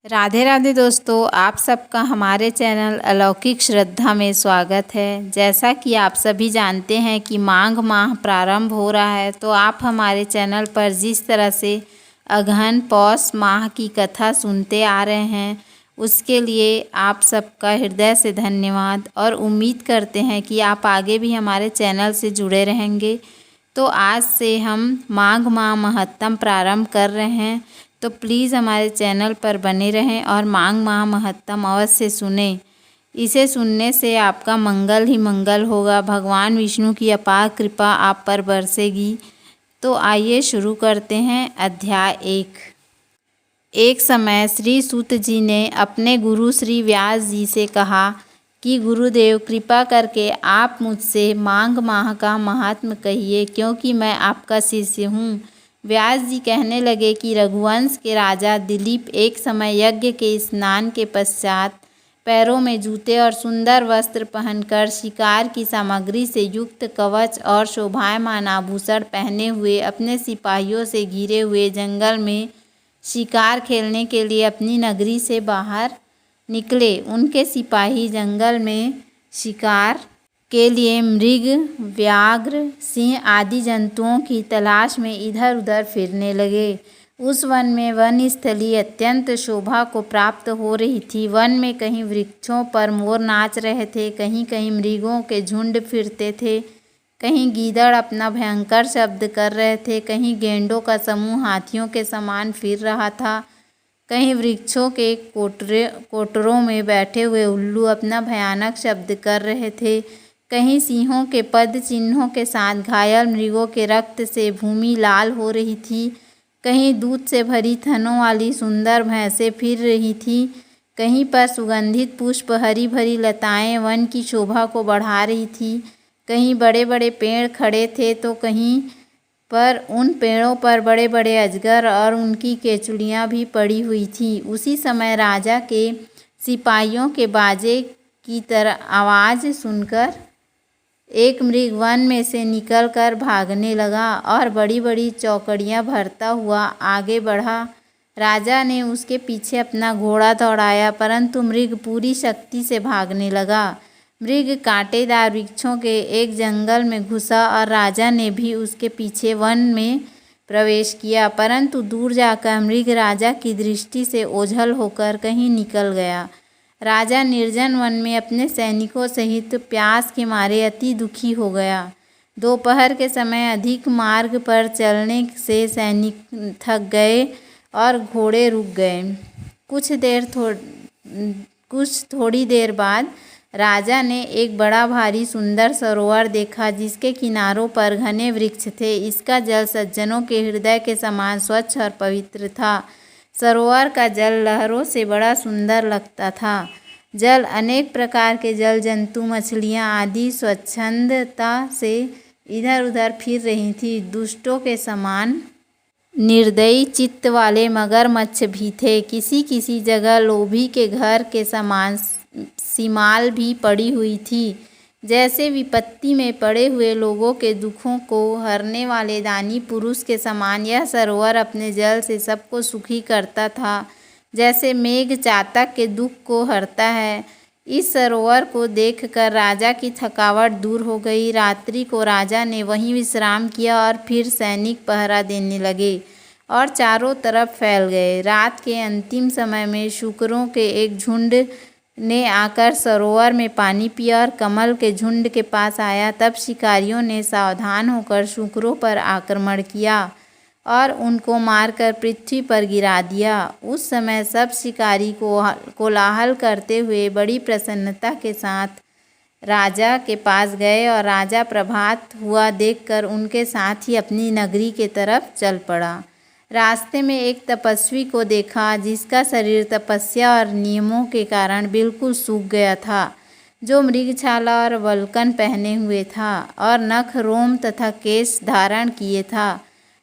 राधे राधे दोस्तों, आप सबका हमारे चैनल अलौकिक श्रद्धा में स्वागत है। जैसा कि आप सभी जानते हैं कि माघ माह प्रारंभ हो रहा है, तो आप हमारे चैनल पर जिस तरह से अगहन पौष माह की कथा सुनते आ रहे हैं, उसके लिए आप सबका हृदय से धन्यवाद और उम्मीद करते हैं कि आप आगे भी हमारे चैनल से जुड़े रहेंगे। तो आज से हम माघ माह महत्तम प्रारंभ कर रहे हैं, तो प्लीज़ हमारे चैनल पर बने रहें और माघ माह महत्तम अवश्य सुने। इसे सुनने से आपका मंगल ही मंगल होगा, भगवान विष्णु की अपार कृपा आप पर बरसेगी। तो आइए शुरू करते हैं। अध्याय 1। एक समय श्री सूत जी ने अपने गुरु श्री व्यास जी से कहा कि गुरुदेव, कृपा करके आप मुझसे माघ माह का महात्म्य कहिए, क्योंकि मैं आपका शिष्य हूँ। व्यास जी कहने लगे कि रघुवंश के राजा दिलीप एक समय यज्ञ के स्नान के पश्चात पैरों में जूते और सुंदर वस्त्र पहनकर शिकार की सामग्री से युक्त कवच और शोभायमान आभूषण पहने हुए अपने सिपाहियों से घिरे हुए जंगल में शिकार खेलने के लिए अपनी नगरी से बाहर निकले। उनके सिपाही जंगल में शिकार के लिए मृग, व्याघ्र, सिंह आदि जंतुओं की तलाश में इधर उधर फिरने लगे। उस वन में वनस्थली अत्यंत शोभा को प्राप्त हो रही थी। वन में कहीं वृक्षों पर मोर नाच रहे थे, कहीं कहीं मृगों के झुंड फिरते थे, कहीं गीदड़ अपना भयंकर शब्द कर रहे थे, कहीं गेंडों का समूह हाथियों के समान फिर रहा था, कहीं वृक्षों के कोटरों में बैठे हुए उल्लू अपना भयानक शब्द कर रहे थे, कहीं सिंहों के पद चिन्हों के साथ घायल मृगों के रक्त से भूमि लाल हो रही थी, कहीं दूध से भरी थनों वाली सुंदर भैंसें फिर रही थी, कहीं पर सुगंधित पुष्प हरी भरी लताएं वन की शोभा को बढ़ा रही थी, कहीं बड़े बड़े पेड़ खड़े थे तो कहीं पर उन पेड़ों पर बड़े बड़े अजगर और उनकी केचुड़ियाँ भी पड़ी हुई थी। उसी समय राजा के सिपाहियों के बाजे की तरह आवाज़ सुनकर एक मृग वन में से निकलकर भागने लगा और बड़ी बड़ी चौकड़ियाँ भरता हुआ आगे बढ़ा। राजा ने उसके पीछे अपना घोड़ा दौड़ाया, परंतु मृग पूरी शक्ति से भागने लगा। मृग कांटेदार वृक्षों के एक जंगल में घुसा और राजा ने भी उसके पीछे वन में प्रवेश किया, परंतु दूर जाकर मृग राजा की दृष्टि से ओझल होकर कहीं निकल गया। राजा निर्जन वन में अपने सैनिकों सहित प्यास के मारे अति दुखी हो गया। दोपहर के समय अधिक मार्ग पर चलने से सैनिक थक गए और घोड़े रुक गए। कुछ थोड़ी देर बाद राजा ने एक बड़ा भारी सुंदर सरोवर देखा, जिसके किनारों पर घने वृक्ष थे। इसका जल सज्जनों के हृदय के समान स्वच्छ और पवित्र था। सरोवर का जल लहरों से बड़ा सुंदर लगता था। जल अनेक प्रकार के जल जंतु, मछलियाँ आदि स्वच्छंदता से इधर उधर फिर रही थी। दुष्टों के समान निर्दयी चित्त वाले मगरमच्छ भी थे। किसी किसी जगह लोभी के घर के समान सीमाल भी पड़ी हुई थी। जैसे विपत्ति में पड़े हुए लोगों के दुखों को हरने वाले दानी पुरुष के समान यह सरोवर अपने जल से सबको सुखी करता था, जैसे मेघ चातक के दुख को हरता है। इस सरोवर को देखकर राजा की थकावट दूर हो गई। रात्रि को राजा ने वहीं विश्राम किया और फिर सैनिक पहरा देने लगे और चारों तरफ फैल गए। रात के अंतिम समय में शुकरों के एक झुंड ने आकर सरोवर में पानी पिया और कमल के झुंड के पास आया। तब शिकारियों ने सावधान होकर शुकरों पर आक्रमण किया और उनको मारकर पृथ्वी पर गिरा दिया। उस समय सब शिकारी कोलाहल करते हुए बड़ी प्रसन्नता के साथ राजा के पास गए और राजा प्रभात हुआ देखकर उनके साथ ही अपनी नगरी के तरफ चल पड़ा। रास्ते में एक तपस्वी को देखा, जिसका शरीर तपस्या और नियमों के कारण बिल्कुल सूख गया था, जो मृगछाला और वल्कन पहने हुए था और नख, रोम तथा केश धारण किए था।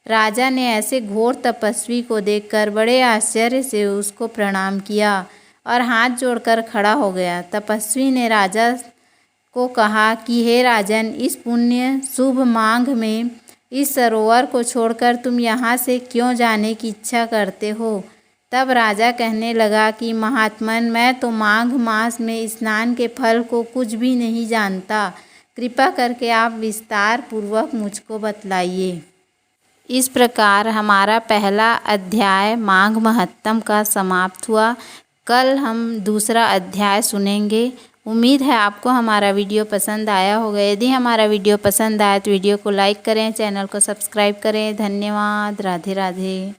राजा ने ऐसे घोर तपस्वी को देखकर बड़े आश्चर्य से उसको प्रणाम किया और हाथ जोड़कर खड़ा हो गया। तपस्वी ने राजा को कहा कि हे राजन, इस पुण्य शुभ माघ में इस सरोवर को छोड़कर तुम यहाँ से क्यों जाने की इच्छा करते हो? तब राजा कहने लगा कि महात्मन, मैं तो माघ मास में स्नान के फल को कुछ भी नहीं जानता, कृपा करके आप विस्तार पूर्वक मुझको बतलाइए। इस प्रकार हमारा पहला अध्याय माघ महात्म का समाप्त हुआ। कल हम दूसरा अध्याय सुनेंगे। उम्मीद है आपको हमारा वीडियो पसंद आया होगा। यदि हमारा वीडियो पसंद आया तो वीडियो को लाइक करें, चैनल को सब्सक्राइब करें। धन्यवाद। राधे राधे।